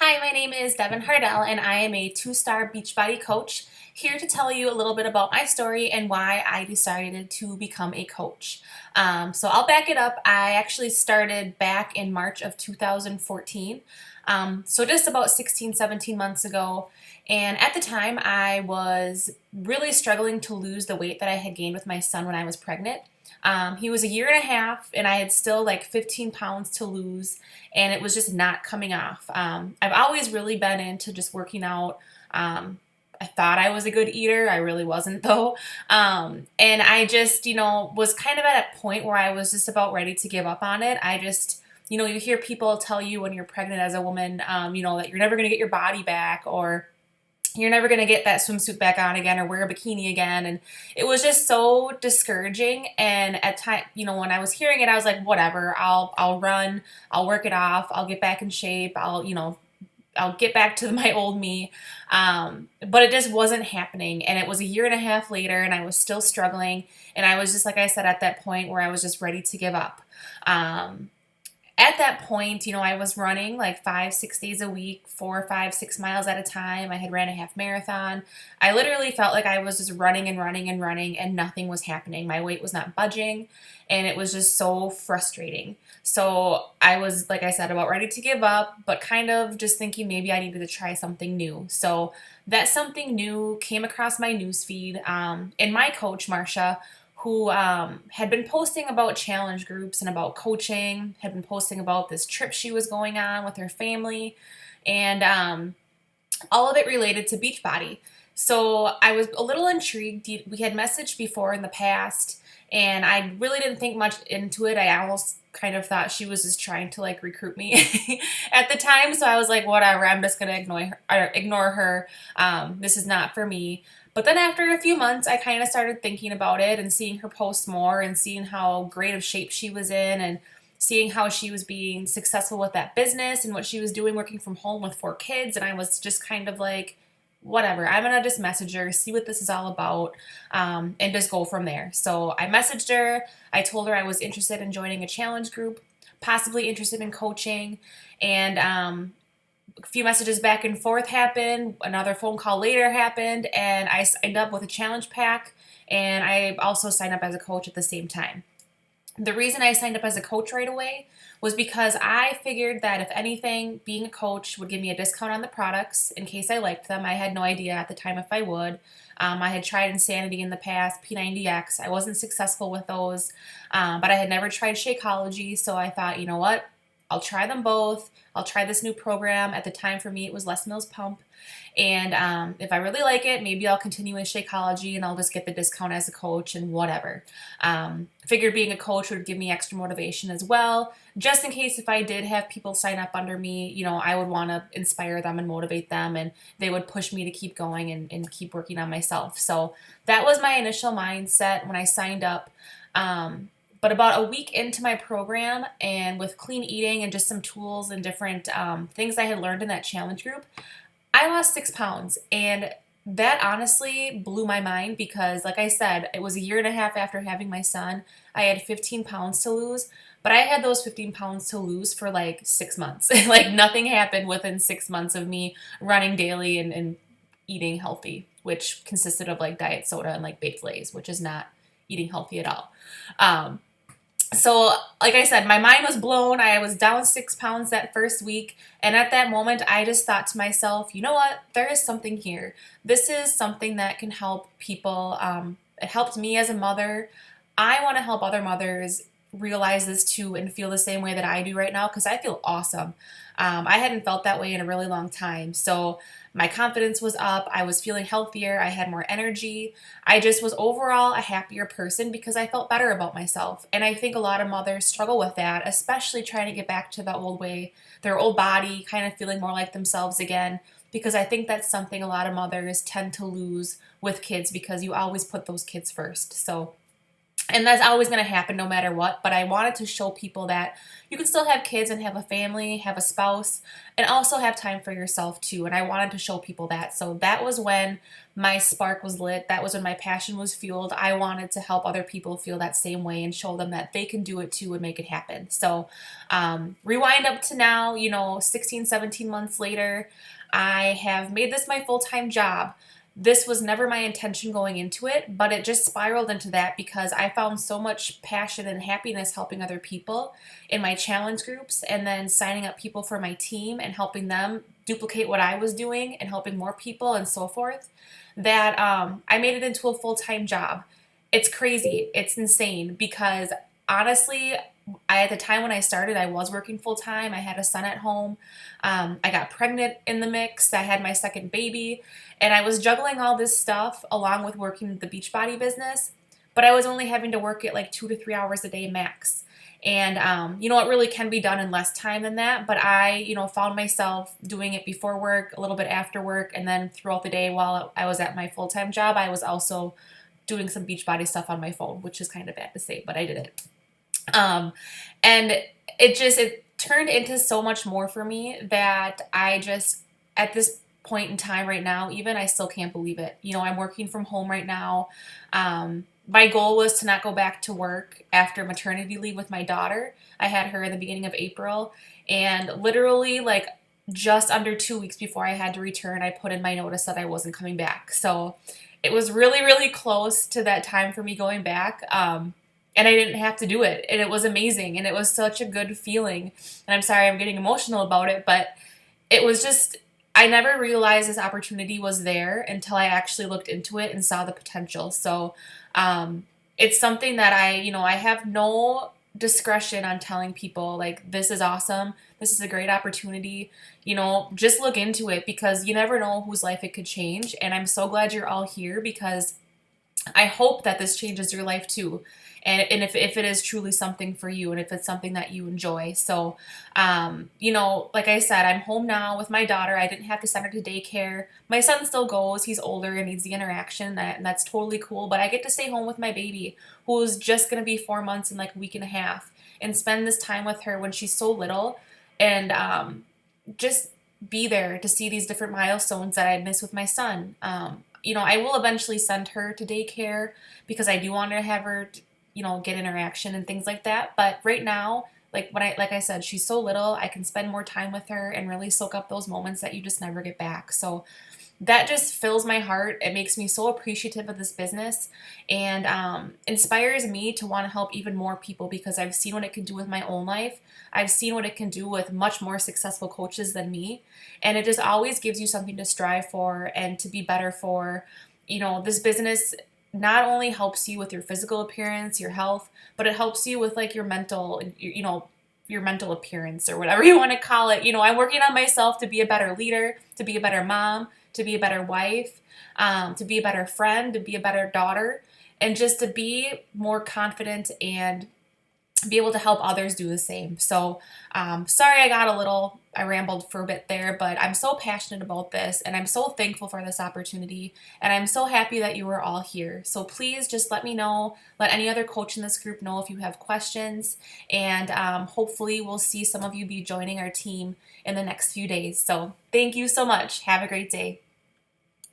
Hi, my name is Devon Hardel, and I am a two-star Beachbody coach, here to tell you a little bit about my story and why I decided to become a coach. So I'll back it up. I actually started back in March of 2014, so just about 16, 17 months ago. And at the time, I was really struggling to lose the weight that I had gained with my son when I was pregnant. He was a year and a half, and I had still like 15 pounds to lose, and it was just not coming off. I've always really been into just working out. I thought I was a good eater. I really wasn't, though. And I just, was kind of at a point where I was just about ready to give up on it. I just, you hear people tell you when you're pregnant as a woman, that you're never going to get your body back, or you're never going to get that swimsuit back on again or wear a bikini again. And it was just so discouraging. And at time, when I was hearing it, I was like, whatever, I'll run, I'll work it off, I'll get back in shape, I'll get back to my old me. But it just wasn't happening. And it was a year and a half later, and I was still struggling. And I was just, like I said, at that point where I was just ready to give up. At that point, I was running like 5, 6 days a week, 4, 5, 6 miles at a time. I had ran a half marathon. I literally felt like I was just running and running and running, and nothing was happening. My weight was not budging, and it was just so frustrating. So I was, like I said, about ready to give up, but kind of just thinking maybe I needed to try something new. So that something new came across my newsfeed, and my coach, Marsha, who had been posting about challenge groups and about coaching, had been posting about this trip she was going on with her family, and all of it related to Beachbody. So I was a little intrigued. We had messaged before in the past, and I really didn't think much into it. I almost kind of thought she was just trying to like recruit me at the time. So I was like, whatever, I'm just gonna ignore her. This is not for me. But then after a few months, I kind of started thinking about it and seeing her post more and seeing how great of shape she was in, and seeing how she was being successful with that business and what she was doing working from home with 4 kids. And I was just kind of like, whatever, I'm going to just message her, see what this is all about, and just go from there. So I messaged her. I told her I was interested in joining a challenge group, possibly interested in coaching, and a few messages back and forth happened. Another phone call later happened, and I signed up with a challenge pack, and I also signed up as a coach at the same time. The reason I signed up as a coach right away was because I figured that if anything, being a coach would give me a discount on the products in case I liked them. I had no idea at the time if I would. I had tried Insanity in the past, P90X. I wasn't successful with those, but I had never tried Shakeology, so I thought, you know what? I'll try them both. I'll try this new program. At the time for me, it was Less Meals Pump. And if I really like it, maybe I'll continue with Shakeology and I'll just get the discount as a coach and whatever. Figured being a coach would give me extra motivation as well, just in case if I did have people sign up under me, I would want to inspire them and motivate them, and they would push me to keep going and keep working on myself. So that was my initial mindset when I signed up. But about a week into my program, and with clean eating and just some tools and different things I had learned in that challenge group, I lost 6 pounds. And that honestly blew my mind because, like I said, it was a year and a half after having my son. I had 15 pounds to lose, but I had those 15 pounds to lose for like 6 months. Like nothing happened within 6 months of me running daily and eating healthy, which consisted of like diet soda and like baked Lay's, which is not eating healthy at all. So, like I said, my mind was blown. I was down 6 pounds that first week. And at that moment, I just thought to myself, you know what? There is something here. This is something that can help people. It helped me as a mother. I want to help other mothers realize this too and feel the same way that I do right now, because I feel awesome. I hadn't felt that way in a really long time. So my confidence was up. I was feeling healthier. I had more energy. I just was overall a happier person because I felt better about myself. And I think a lot of mothers struggle with that, especially trying to get back to the old way, their old body, kind of feeling more like themselves again. Because I think that's something a lot of mothers tend to lose with kids, because you always put those kids first. So And that's always going to happen no matter what. But I wanted to show people that you can still have kids and have a family, have a spouse, and also have time for yourself too. And I wanted to show people that. So that was when my spark was lit. That was when my passion was fueled. I wanted to help other people feel that same way and show them that they can do it too and make it happen. So rewind up to now, 16, 17 months later, I have made this my full-time job. This was never my intention going into it, but it just spiraled into that because I found so much passion and happiness helping other people in my challenge groups, and then signing up people for my team and helping them duplicate what I was doing and helping more people and so forth, that I made it into a full-time job. It's crazy. It's insane because honestly, at the time when I started, I was working full time. I had a son at home. I got pregnant in the mix. I had my second baby, and I was juggling all this stuff along with working the Beachbody business. But I was only having to work it like 2 to 3 hours a day max. And it really can be done in less time than that. But I, found myself doing it before work, a little bit after work, and then throughout the day while I was at my full time job, I was also doing some Beachbody stuff on my phone, which is kind of bad to say, but I did it. And it turned into so much more for me that I just, at this point in time right now, even I still can't believe it. I'm working from home right now. My goal was to not go back to work after maternity leave with my daughter. I had her in the beginning of April, and literally like just under 2 weeks before I had to return, I put in my notice that I wasn't coming back. So it was really, really close to that time for me going back. And I didn't have to do it. And it was amazing. And it was such a good feeling. And I'm sorry I'm getting emotional about it, but it was just, I never realized this opportunity was there until I actually looked into it and saw the potential. So it's something that I have no discretion on telling people, like, this is awesome. This is a great opportunity. Just look into it because you never know whose life it could change. And I'm so glad you're all here because I hope that this changes your life too. And if it is truly something for you and if it's something that you enjoy. So, like I said, I'm home now with my daughter. I didn't have to send her to daycare. My son still goes. He's older and needs the interaction, and that's totally cool. But I get to stay home with my baby, who's just going to be 4 months in like a week and a half, and spend this time with her when she's so little, and just be there to see these different milestones that I miss with my son. I will eventually send her to daycare because I do want to have her, get interaction and things like that. But right now, like I said, she's so little, I can spend more time with her and really soak up those moments that you just never get back. So that just fills my heart. It makes me so appreciative of this business, and inspires me to want to help even more people because I've seen what it can do with my own life. I've seen what it can do with much more successful coaches than me. And it just always gives you something to strive for and to be better for. This business not only helps you with your physical appearance, your health, but it helps you with like your mental, your mental appearance or whatever you want to call it. I'm working on myself to be a better leader, to be a better mom, to be a better wife, to be a better friend, to be a better daughter, and just to be more confident and be able to help others do the same. So sorry I rambled for a bit there, but I'm so passionate about this and I'm so thankful for this opportunity, and I'm so happy that you were all here. So please just let me know, let any other coach in this group know if you have questions, and hopefully we'll see some of you be joining our team in the next few days. So thank you so much. Have a great day.